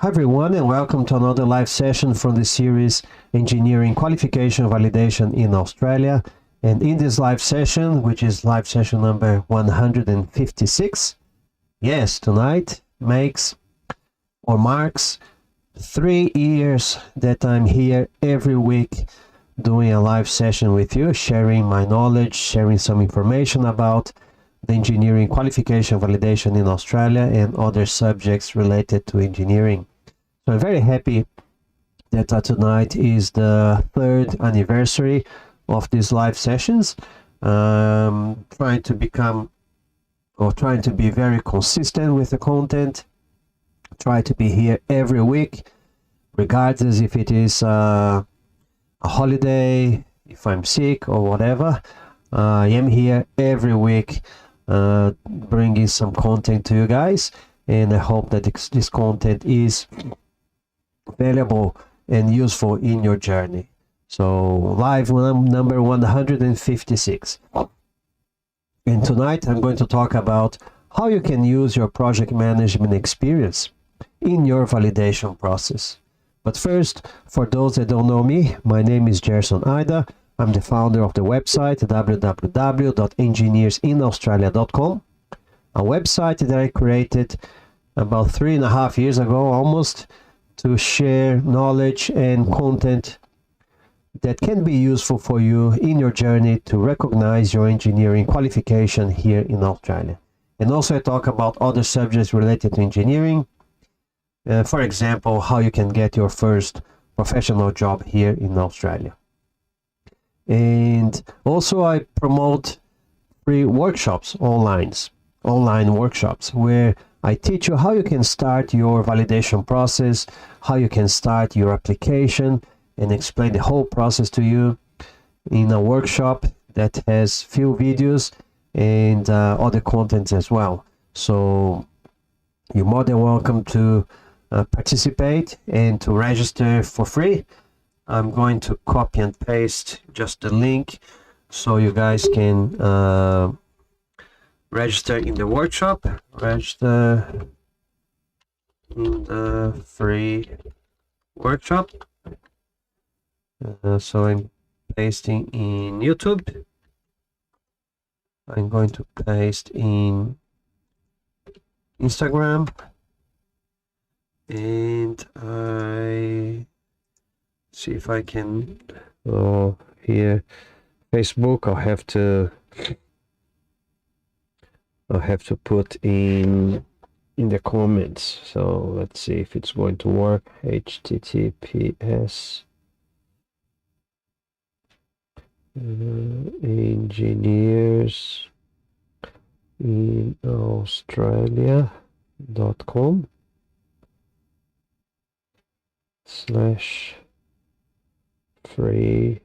Hi everyone, and welcome to another live session from the series Engineering Qualification Validation in Australia. And in this live session, which is live session number 156, yes, tonight marks 3 years that I'm here every week doing a live session with you, sharing my knowledge, sharing some information about the engineering qualification validation in Australia and other subjects related to engineering. So I'm very happy that tonight is the 3rd anniversary of these live sessions. Trying to be very consistent with the content. Try to be here every week, regardless if it is a holiday, if I'm sick or whatever. I am here every week bringing some content to you guys, and I hope that this content is valuable and useful in your journey. So live number 156, and tonight I'm going to talk about how you can use your project management experience in your validation process. But first, for those that don't know me, my name is Gerson Ida. I'm the founder of the website www.engineersinaustralia.com, a website that I created about 3.5 years ago almost, to share knowledge and content that can be useful for you in your journey to recognize your engineering qualification here in Australia. And also I talk about other subjects related to engineering, for example, how you can get your first professional job here in Australia. And also I promote free workshops, online workshops, where I teach you how you can start your validation process, how you can start your application, and explain the whole process to you in a workshop that has few videos and other contents as well. So you're more than welcome to participate and to register for free. I'm going to copy and paste just the link so you guys can register in the workshop, register in the free workshop. So I'm pasting in YouTube. I'm going to paste in Instagram, and I see if I can here Facebook. I'll have to put in the comments. So let's see if it's going to work. HTTPS engineers in Australia.com /free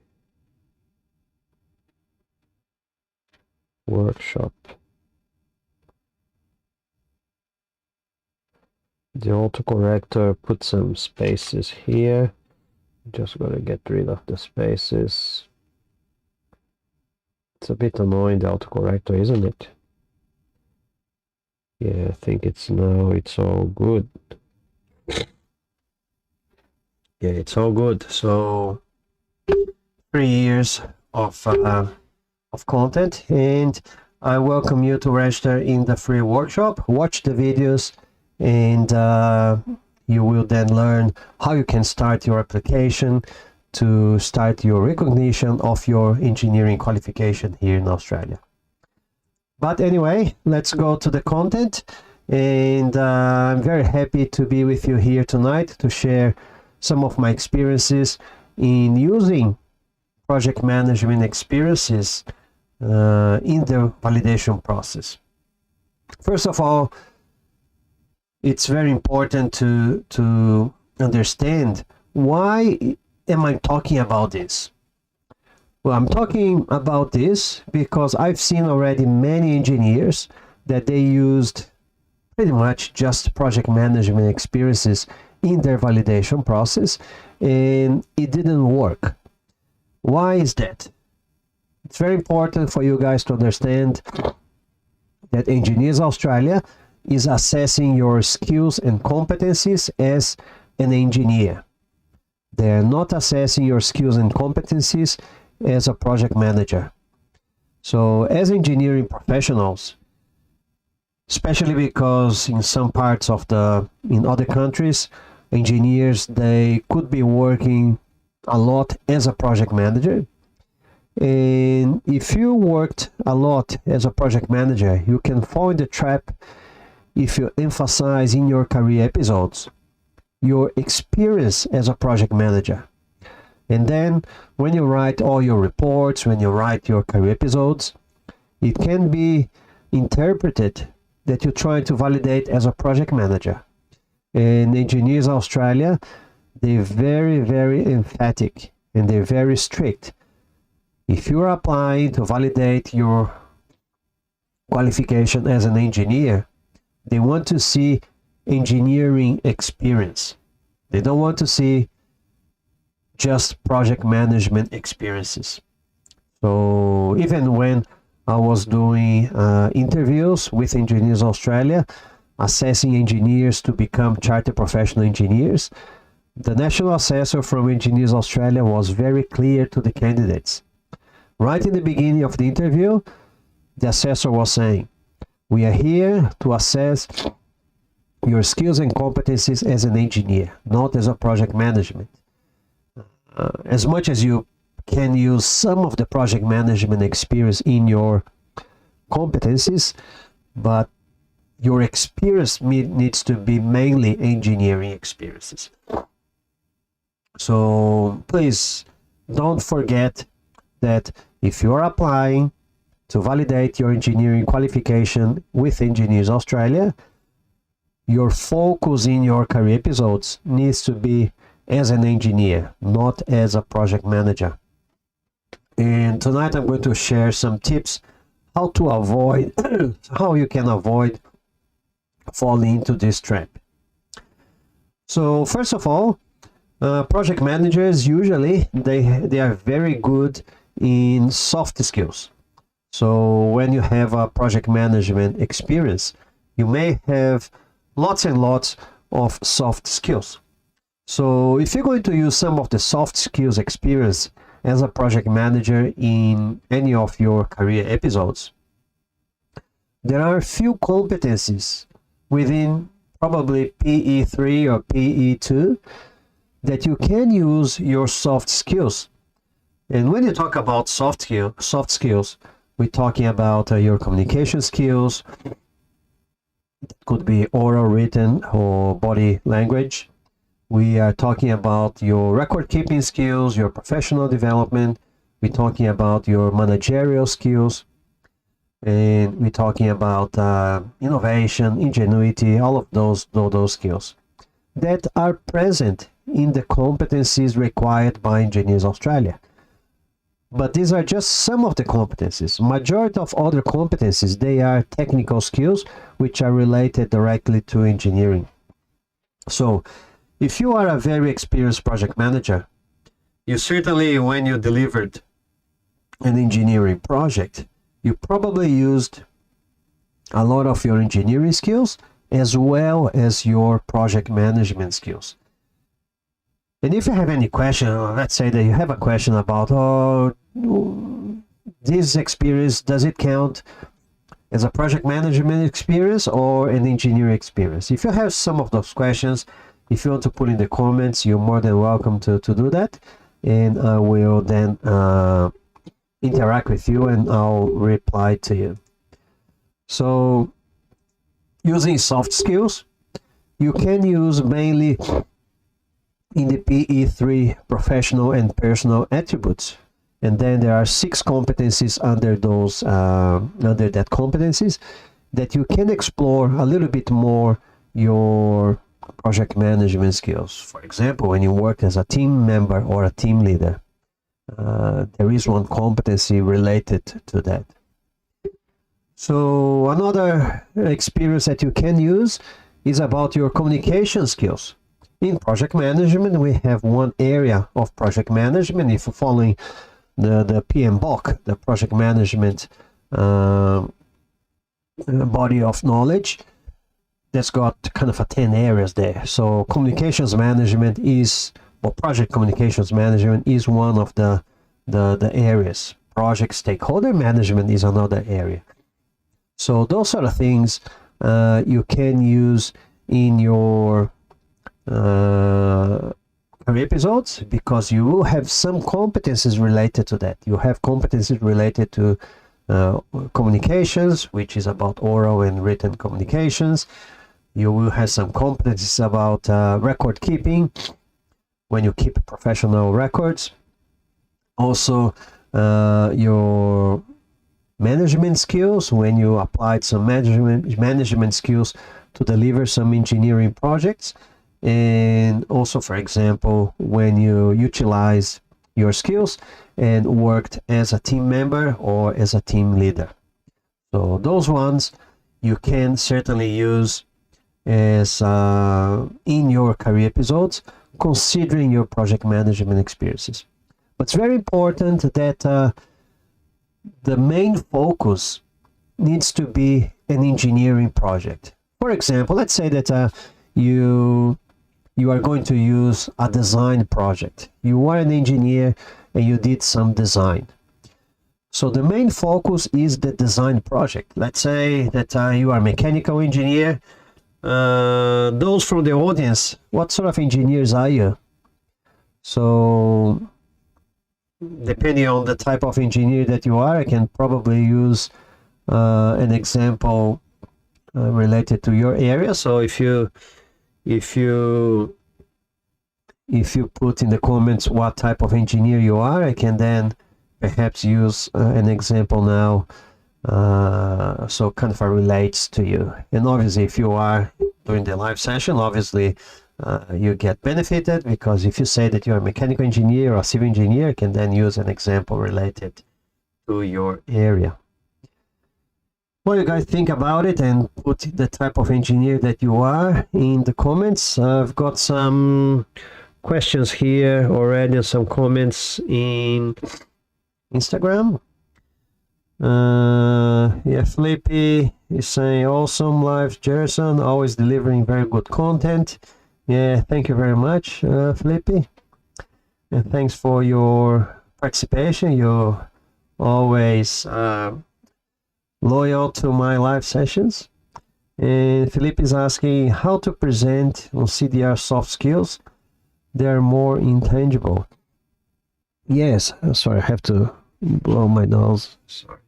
workshop. The autocorrector put some spaces here. Just gonna get rid of the spaces. It's a bit annoying, the autocorrector, isn't it? Yeah, I think it's all good. Yeah, it's all good. So 3 years of content, and I welcome you to register in the free workshop. Watch the videos, and you will then learn how you can start your application to start your recognition of your engineering qualification here in Australia. But anyway, let's go to the content, and I'm very happy to be with you here tonight to share some of my experiences in using project management experiences in the validation process. First of all, it's very important to understand why am I talking about this. Well, I'm talking about this because I've seen already many engineers that they used pretty much just project management experiences in their validation process, and it didn't work. Why is that? It's very important for you guys to understand that Engineers Australia is assessing your skills and competencies as an engineer. They're not assessing your skills and competencies as a project manager. So as engineering professionals, especially because in some parts of in other countries, engineers, they could be working a lot as a project manager. And if you worked a lot as a project manager, you can fall in the trap if you emphasize in your career episodes your experience as a project manager. And then when you write all your reports, when you write your career episodes, it can be interpreted that you're trying to validate as a project manager. And Engineers Australia, they're very, very emphatic and they're very strict. If you're applying to validate your qualification as an engineer, they want to see engineering experience. They don't want to see just project management experiences. So even when I was doing interviews with Engineers Australia, assessing engineers to become chartered professional engineers, the national assessor from Engineers Australia was very clear to the candidates. Right in the beginning of the interview, the assessor was saying, we are here to assess your skills and competencies as an engineer, not as a project management. As much as you can use some of the project management experience in your competencies, but your experience needs to be mainly engineering experiences. So please don't forget that if you're applying to validate your engineering qualification with Engineers Australia, your focus in your career episodes needs to be as an engineer, not as a project manager. And tonight I'm going to share some tips how to avoid, how you can avoid falling into this trap. So first of all, project managers usually they are very good in soft skills. So when you have a project management experience, you may have lots and lots of soft skills. So if you're going to use some of the soft skills experience as a project manager in any of your career episodes, there are a few competencies within probably PE3 or PE2 that you can use your soft skills. And when you talk about soft skills, we're talking about your communication skills. It could be oral, written, or body language. We are talking about your record keeping skills, your professional development. We're talking about your managerial skills. And we're talking about innovation, ingenuity, all of those skills that are present in the competencies required by Engineers Australia. But these are just some of the competencies. Majority of other competencies, they are technical skills which are related directly to engineering. So if you are a very experienced project manager, you certainly, when you delivered an engineering project, you probably used a lot of your engineering skills as well as your project management skills. And if you have any question, let's say that you have a question about, oh, this experience, does it count as a project management experience or an engineering experience? If you have some of those questions, if you want to put in the comments, you're more than welcome to do that. And I will then interact with you and I'll reply to you. So using soft skills, you can use mainly in the PE3 professional and personal attributes. And then there are 6 competencies under those under that competencies that you can explore a little bit more your project management skills. For example, when you work as a team member or a team leader, there is one competency related to that. So another experience that you can use is about your communication skills. In project management, we have one area of project management. If you're following the PMBOK, the project management body of knowledge, that's got kind of 10 areas there. So communications management is, or project communications management is one of the areas. Project stakeholder management is another area. So those sort of things you can use in your career episodes, because you will have some competencies related to that. You have competencies related to communications, which is about oral and written communications. You will have some competencies about record keeping, when you keep professional records. Also, your management skills, when you applied some management skills to deliver some engineering projects. And also, for example, when you utilize your skills and worked as a team member or as a team leader. So those ones you can certainly use as in your career episodes, considering your project management experiences. But it's very important that the main focus needs to be an engineering project. For example, let's say that you are going to use a design project. You are an engineer and you did some design. So the main focus is the design project. Let's say that you are a mechanical engineer. Those from the audience, what sort of engineers are you? So depending on the type of engineer that you are, I can probably use an example related to your area. So if you put in the comments what type of engineer you are, I can then perhaps use an example now, so kind of relates to you. And obviously, if you are doing the live session, obviously you get benefited, because if you say that you're a mechanical engineer or civil engineer, you can then use an example related to your area. What do you guys think about it? And put the type of engineer that you are in the comments. I've got some questions here already, some comments in Instagram. Yeah, Felipe is saying, awesome live, Jerson, always delivering very good content. Yeah, thank you very much, Felipe. And thanks for your participation. You're always loyal to my live sessions. And Felipe is asking how to present on CDR soft skills. They're more intangible. Yes, sorry, I have to blow my nose. Sorry.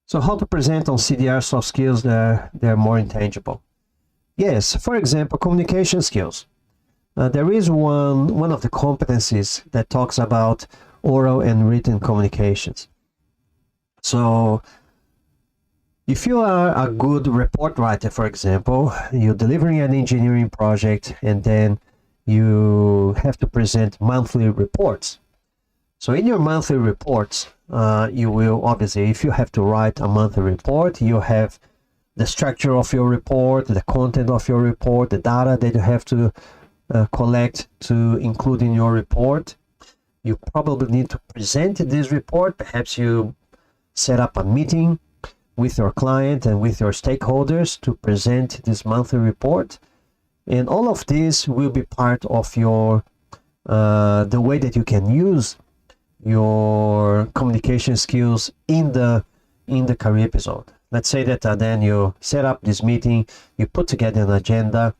So how to present on CDR soft skills, they're more intangible. Yes, for example, communication skills. There is one of the competencies that talks about oral and written communications. So if you are a good report writer, for example, you're delivering an engineering project and then you have to present monthly reports. So in your monthly reports, you will obviously, if you have to write a monthly report, you have the structure of your report, the content of your report, the data that you have to collect to include in your report. You probably need to present this report. Perhaps you set up a meeting with your client and with your stakeholders to present this monthly report. And all of this will be part of your the way that you can use your communication skills in the career episode. Let's say that then you set up this meeting, you put together an agenda,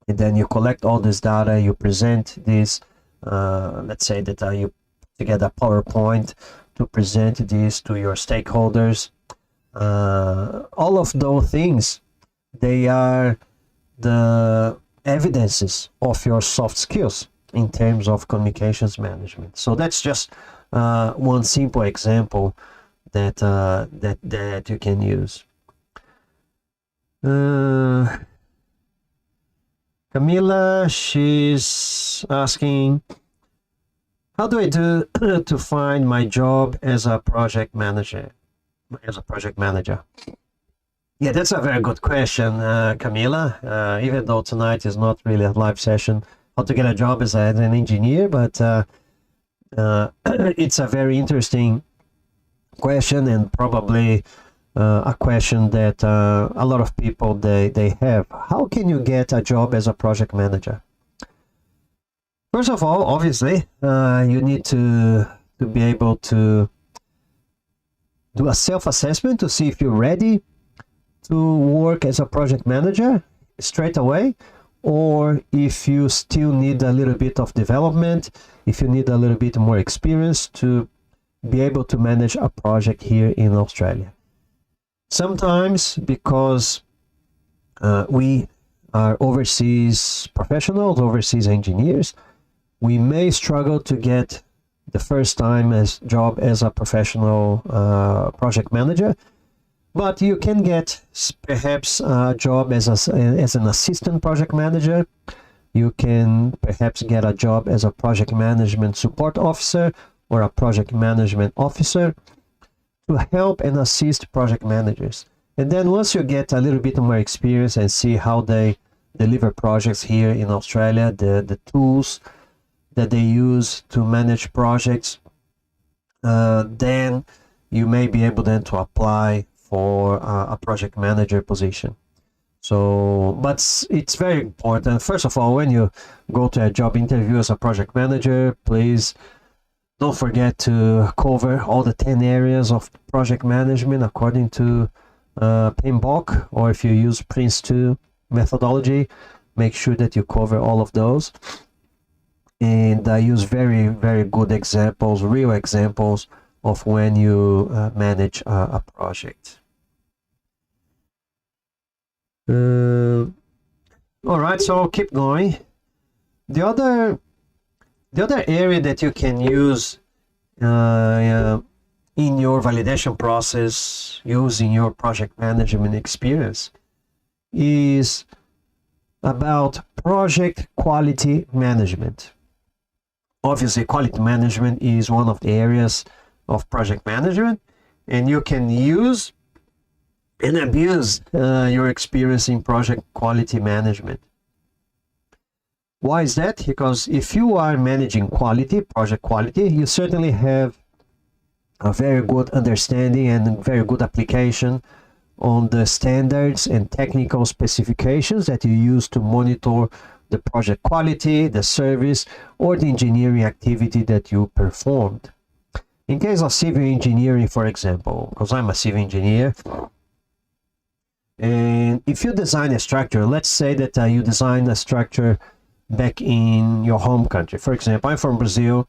and then you collect all this data, you present this, let's say that you put together a PowerPoint to present this to your stakeholders. All of those things, they are the evidences of your soft skills in terms of communications management. So that's just one simple example that that you can use. Camila, she's asking, how do I do to find my job as a project manager? Yeah, that's a very good question, Camila. Even though tonight is not really a live session, how to get a job as an engineer, but It's a very interesting question, and probably a question that a lot of people they have. How can you get a job as a project manager? First of all, obviously, you need to be able to do a self-assessment to see if you're ready to work as a project manager straight away, or if you still need a little bit of development, if you need a little bit more experience to be able to manage a project here in Australia. Sometimes, because we are overseas professionals, overseas engineers, we may struggle to get the first time job as a professional project manager, but you can get perhaps a job as an assistant project manager. You can perhaps get a job as a project management support officer or a project management officer to help and assist project managers. And then once you get a little bit more experience and see how they deliver projects here in Australia, the tools that they use to manage projects, then you may be able then to apply for a project manager position. So, but it's very important. First of all, when you go to a job interview as a project manager, please don't forget to cover all the 10 areas of project management according to PMBOK, or if you use Prince2 methodology, make sure that you cover all of those. And I use very, very good examples, real examples of when you manage a project. All right, so keep going. The other area that you can use in your validation process, using your project management experience, is about project quality management. Obviously, quality management is one of the areas of project management, and you can use and abuse your experience in project quality management. Why is that? Because if you are managing quality, project quality, you certainly have a very good understanding and very good application on the standards and technical specifications that you use to monitor the project quality, the service, or the engineering activity that you performed. In case of civil engineering, for example, because I'm a civil engineer, and if you design a structure, let's say that you design a structure back in your home country. For example, I'm from Brazil.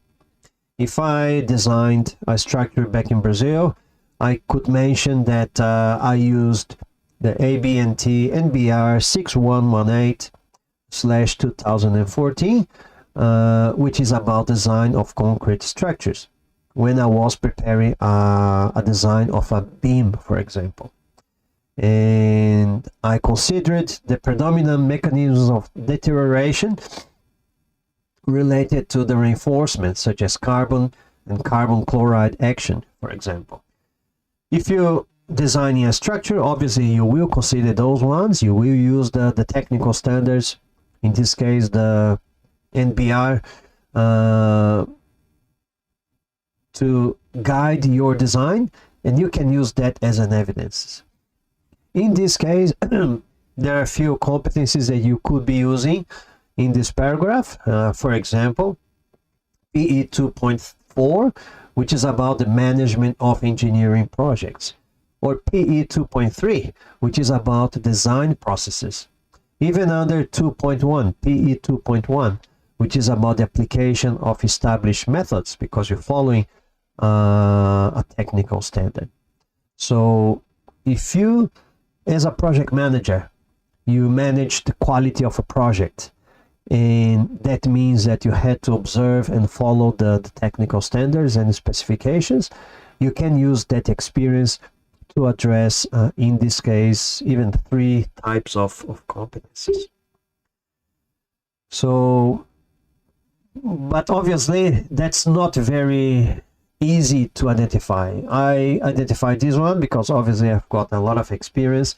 If I designed a structure back in Brazil, I could mention that I used the ABNT NBR 6118/2014, which is about design of concrete structures, when I was preparing a design of a beam, for example. And I considered the predominant mechanisms of deterioration related to the reinforcement, such as carbon and carbon chloride action, for example. If you're designing a structure, obviously you will consider those ones. You will use the technical standards, in this case the NBR, to guide your design, and you can use that as an evidence. In this case, there are a few competencies that you could be using in this paragraph. For example, PE 2.4, which is about the management of engineering projects, or PE 2.3, which is about design processes. Even under 2.1, PE 2.1, which is about the application of established methods, because you're following a technical standard. So if you, as a project manager, you manage the quality of a project, and that means that you had to observe and follow the technical standards and specifications, you can use that experience to address, in this case, even 3 types of competencies. So, but obviously that's not very easy to identify. I identified this one because obviously I've got a lot of experience,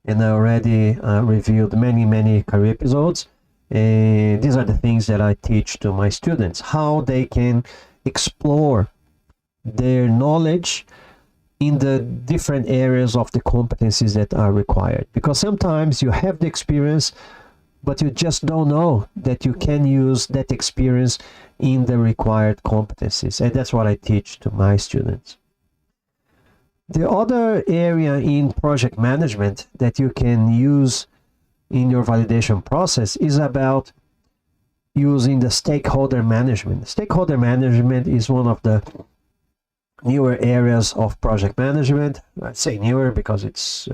and I already reviewed many career episodes. And these are the things that I teach to my students, how they can explore their knowledge in the different areas of the competencies that are required. Because sometimes you have the experience, but you just don't know that you can use that experience in the required competencies. And that's what I teach to my students. The other area in project management that you can use in your validation process is about using the stakeholder management. Stakeholder management is one of the newer areas of project management. I say newer because it's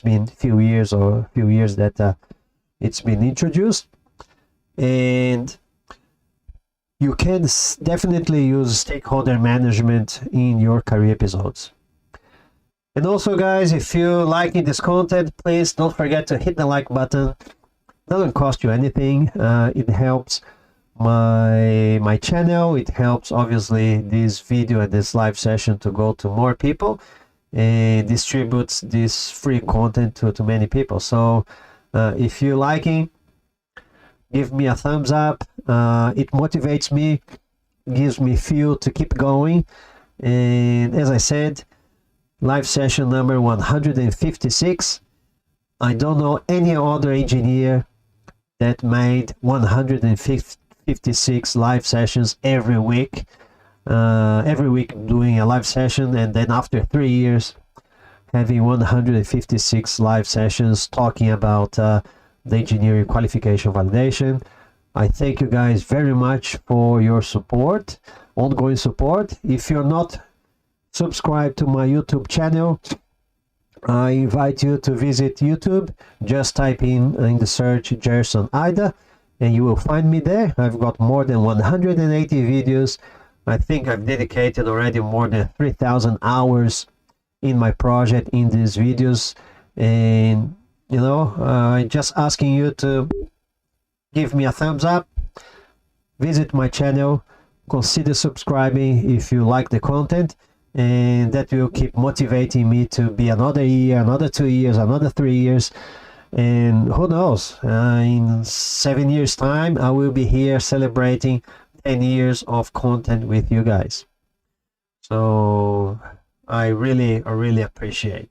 been a few years that it's been introduced, and you can definitely use stakeholder management in your career episodes. And also, guys, if you're liking this content, please don't forget to hit the like button. It doesn't cost you anything. It helps my channel. It helps, obviously, this video and this live session to go to more people and distributes this free content to many people. So if you're liking, give me a thumbs up. It motivates me, gives me fuel to keep going. And as I said, live session number 156. I don't know any other engineer that made 156 live sessions every week doing a live session, and then after 3 years having 156 live sessions talking about the engineering qualification validation. I thank you guys very much for your support, ongoing support. If you're not subscribed to my YouTube channel, I invite you to visit YouTube. Just type in the search Gerson Ida and you will find me there. I've got more than 180 videos. I think I've dedicated already more than 3,000 hours in my project in these videos. And you know, I'm just asking you to give me a thumbs up, visit my channel, consider subscribing if you like the content, and that will keep motivating me to be another year, another 2 years, another 3 years, and who knows, in 7 years time I will be here celebrating 10 years of content with you guys. So I really appreciate.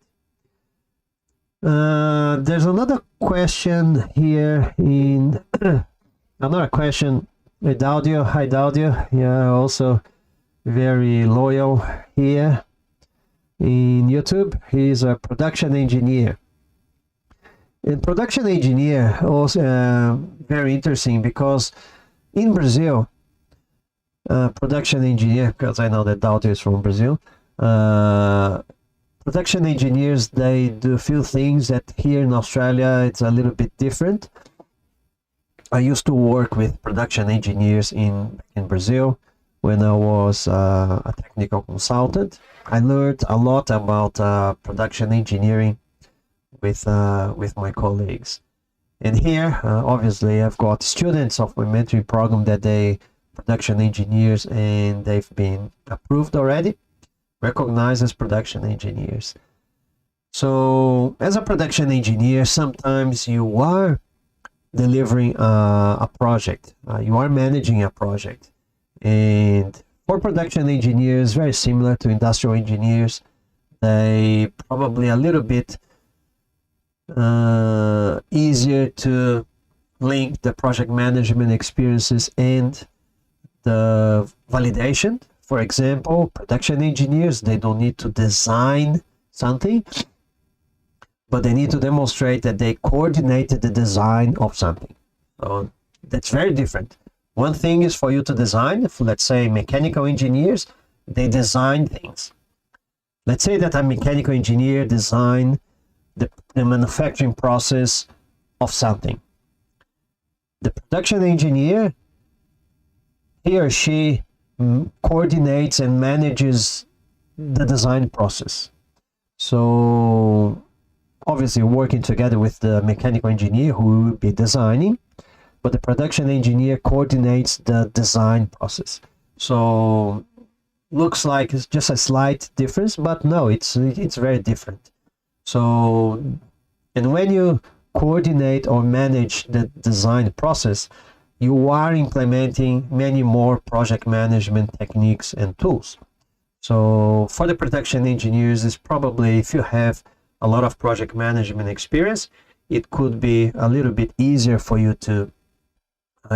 There's another question here in another question with Daudio. Hi Daudio, yeah, also very loyal here in YouTube. He's a production engineer, and production engineer also very interesting because in Brazil, production engineer, because I know that Daudio is from Brazil, production engineers, they do a few things that here in Australia it's a little bit different. I used to work with production engineers in Brazil when I was a technical consultant. I learned a lot about production engineering with my colleagues. And here, obviously, I've got students of my mentoring program that they production engineers, and they've been approved already, recognized as production engineers. So as a production engineer, sometimes you are delivering a project, you are managing a project. And for production engineers, very similar to industrial engineers, they probably a little bit easier to link the project management experiences and the validation. For example, production engineers, they don't need to design something, but they need to demonstrate that they coordinated the design of something. So that's very different. One thing is for you to design. If, let's say, mechanical engineers, they design things. Let's say that a mechanical engineer design the manufacturing process of something. The production engineer, he or she coordinates and manages the design process. So obviously working together with the mechanical engineer who will be designing, but the production engineer coordinates the design process. So looks like it's just a slight difference, but no, it's very different. So, and when you coordinate or manage the design process, you are implementing many more project management techniques and tools. So for the production engineers, it's probably, if you have a lot of project management experience, it could be a little bit easier for you to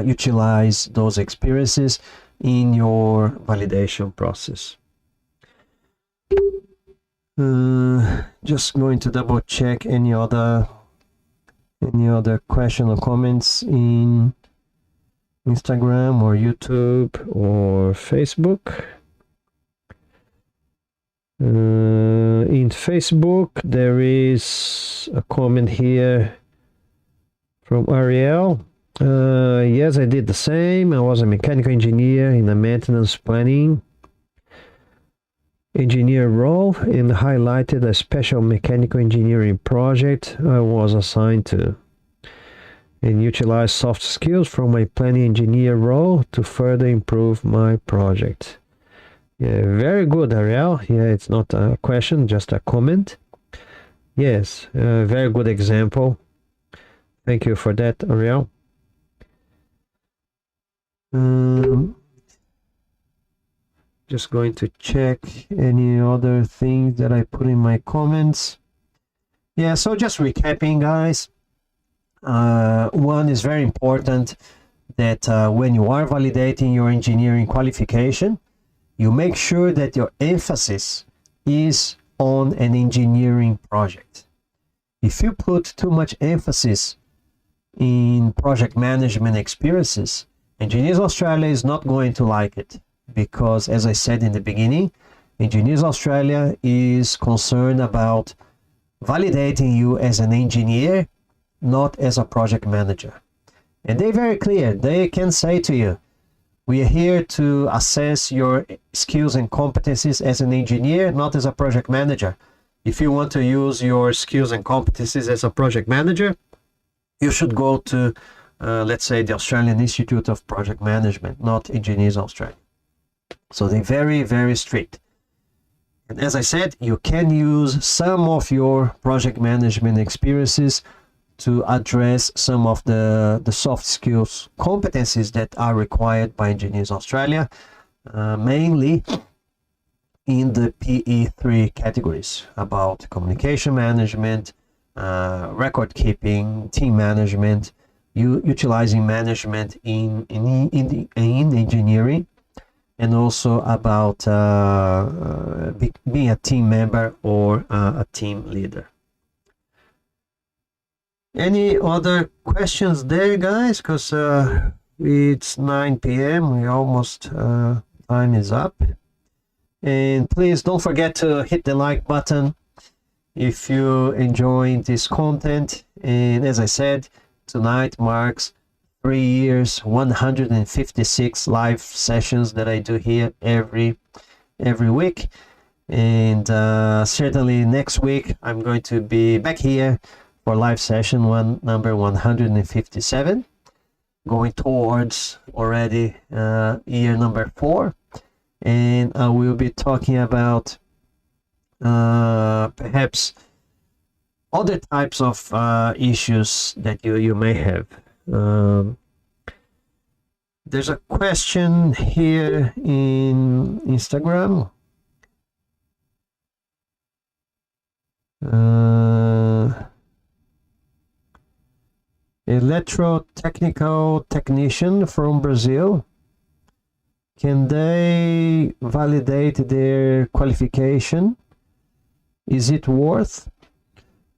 utilize those experiences in your validation process. Just going to double check any other question or comments in Instagram or YouTube or Facebook. In Facebook, there is a comment here from Ariel. Yes, I did the same. I was a mechanical engineer in a maintenance planning engineer role and highlighted a special mechanical engineering project I was assigned to, and utilized soft skills from my planning engineer role to further improve my project. Yeah, very good, Ariel. Yeah, it's not a question, just a comment. Yes, very good example. Thank you for that, Ariel. Just going to check any other things that I put in my comments. Yeah, so just recapping, guys. One is very important, that when you are validating your engineering qualification, you make sure that your emphasis is on an engineering project. If you put too much emphasis in project management experiences, Engineers Australia is not going to like it, because, as I said in the beginning, Engineers Australia is concerned about validating you as an engineer, not as a project manager. And they're very clear. They can say to you, we are here to assess your skills and competencies as an engineer, not as a project manager. If you want to use your skills and competencies as a project manager, you should go to, let's say, the Australian Institute of Project Management, not Engineers Australia. So they're very, very strict. And as I said, you can use some of your project management experiences to address some of the soft skills competencies that are required by Engineers Australia, mainly in the PE3 categories, about communication management, record keeping, team management, utilizing management in engineering, and also about being a team member or a team leader. Any other questions there, guys? Because it's 9 p.m. We almost, time is up. And please don't forget to hit the like button if you enjoy this content. And as I said, tonight marks 3 years, 156 live sessions that I do here every week. And certainly next week I'm going to be back here for live session number 157, going towards already year number 4. And I will be talking about perhaps other types of issues that you may have. There's a question here in Instagram. Electrotechnical technician from Brazil, can they validate their qualification? Is it worth?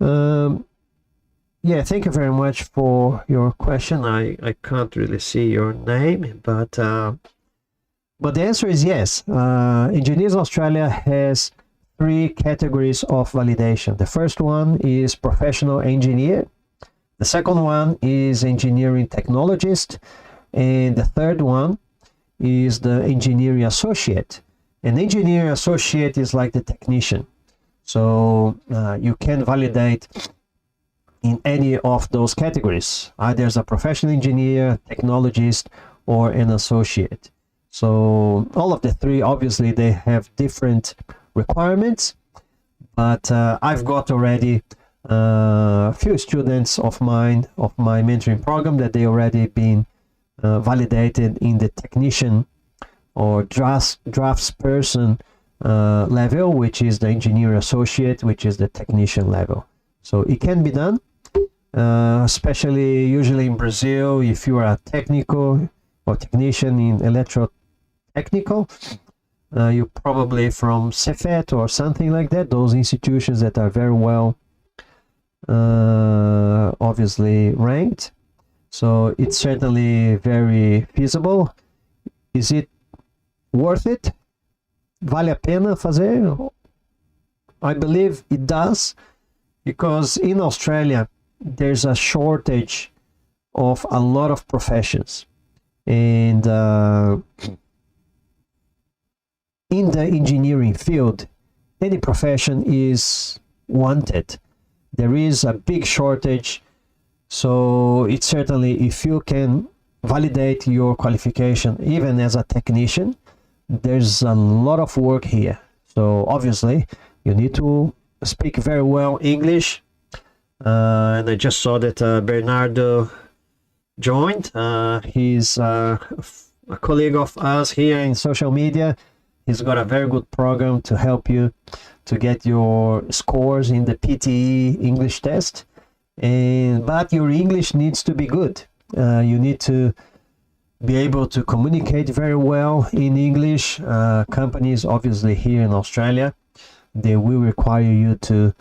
Yeah, thank you very much for your question. I can't really see your name, but the answer is yes. Engineers Australia has 3 categories of validation. The first one is professional engineer. The second one is engineering technologist. And the third one is the engineering associate. An engineering associate is like the technician. So you can validate in any of those categories, either as a professional engineer, technologist, or an associate. So all of the 3, obviously, they have different requirements, but I've got already a few students of mine, of my mentoring program, that they already been validated in the technician or draftsperson level, which is the engineer associate, which is the technician level. So it can be done, especially usually in Brazil, if you are a technical or technician in electrotechnical, you probably from Cefet or something like that, those institutions that are very well obviously ranked. So it's certainly very feasible. Is it worth it? Vale a pena fazer? I believe it does, because in Australia there's a shortage of a lot of professions, and in the engineering field, any profession is wanted. There is a big shortage. So it's certainly, if you can validate your qualification even as a technician, there's a lot of work here. So obviously you need to speak very well English, and I just saw that Bernardo joined. He's a colleague of us here in social media. He's got a very good program to help you to get your scores in the PTE English test. But your English needs to be good. You need to be able to communicate very well in English. Companies, obviously here in Australia, they will require you to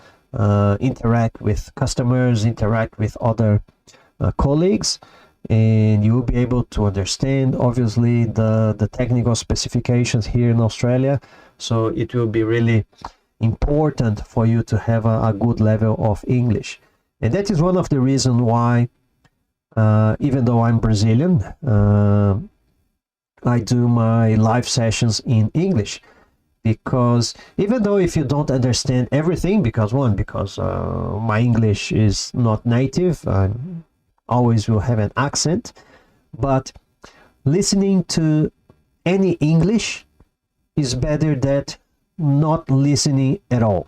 interact with customers, interact with other colleagues, and you will be able to understand obviously the technical specifications here in Australia. So it will be really important for you to have a good level of English. And that is one of the reasons why, even though I'm Brazilian, I do my live sessions in English. Because even though if you don't understand everything, because my English is not native, I always will have an accent, but listening to any English is better than not listening at all.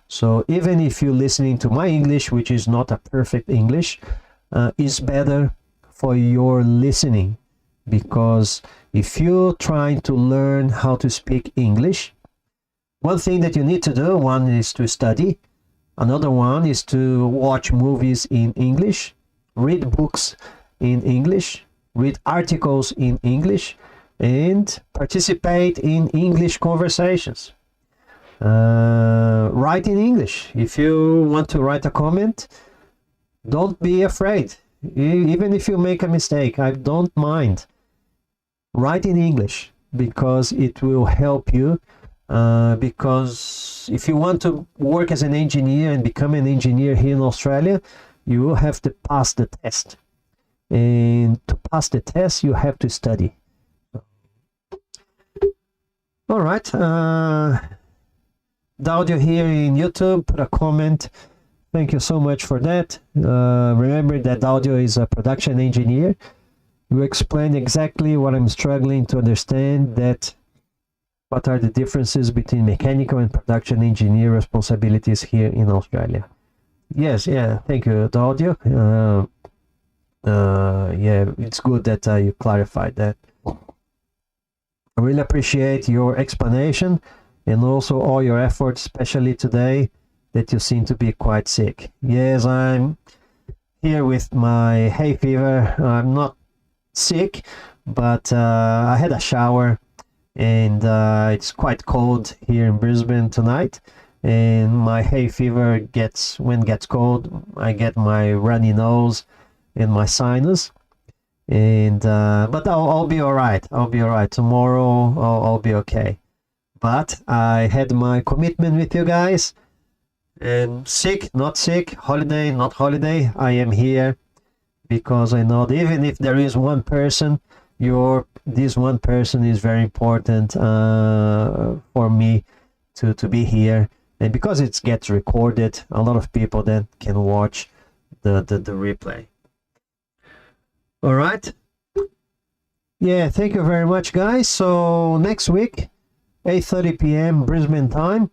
So even if you're listening to my English, which is not a perfect English, is better for your listening, because if you're trying to learn how to speak English, one thing that you need to do, one is to study, another one is to watch movies in English, read books in English, read articles in English, and participate in English conversations. Write in English. If you want to write a comment, don't be afraid. Even if you make a mistake, I don't mind. Write in English, because it will help you. Because if you want to work as an engineer and become an engineer here in Australia, you will have to pass the test. And to pass the test, you have to study. All right. Daudio here in YouTube put a comment. Thank you so much for that. Remember that Daudio is a production engineer. You explain exactly what I'm struggling to understand, that what are the differences between mechanical and production engineer responsibilities here in Australia. Yes, yeah, thank you, Daudio. Yeah, it's good that you clarified that. I really appreciate your explanation and also all your efforts, especially today that you seem to be quite sick. Yes, I'm here with my hay fever. I'm not sick, but I had a shower, and it's quite cold here in Brisbane tonight, and my hay fever gets, when it gets cold, I get my runny nose and my sinus. And but I'll be all right. I'll be all right tomorrow. I'll be okay. But I had my commitment with you guys, and sick, not sick, holiday, not holiday, I am here because I know that even if there is one person, this one person is very important for me to be here, and because it gets recorded, a lot of people then can watch the replay. All right. Yeah, thank you very much, guys. So next week, 8:30 p.m. Brisbane time,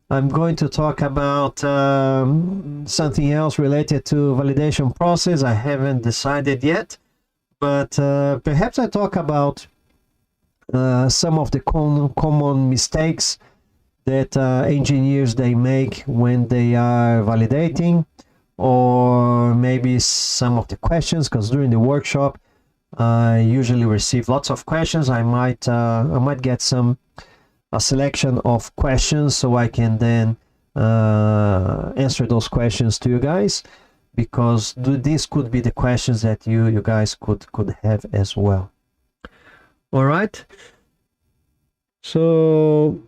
I'm going to talk about something else related to validation process. I haven't decided yet, but perhaps I talk about some of the common mistakes that engineers they make when they are validating, or maybe some of the questions, because during the workshop I usually receive lots of questions. I might get a selection of questions so I can then answer those questions to you guys, because these could be the questions that you guys could have as well. All right, so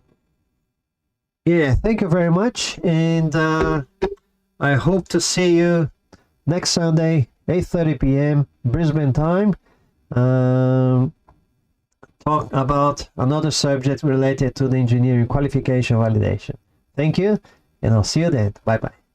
yeah, thank you very much, and I hope to see you next Sunday, 8:30 p.m. Brisbane time. Talk about another subject related to the engineering qualification validation. Thank you, and I'll see you then. Bye bye.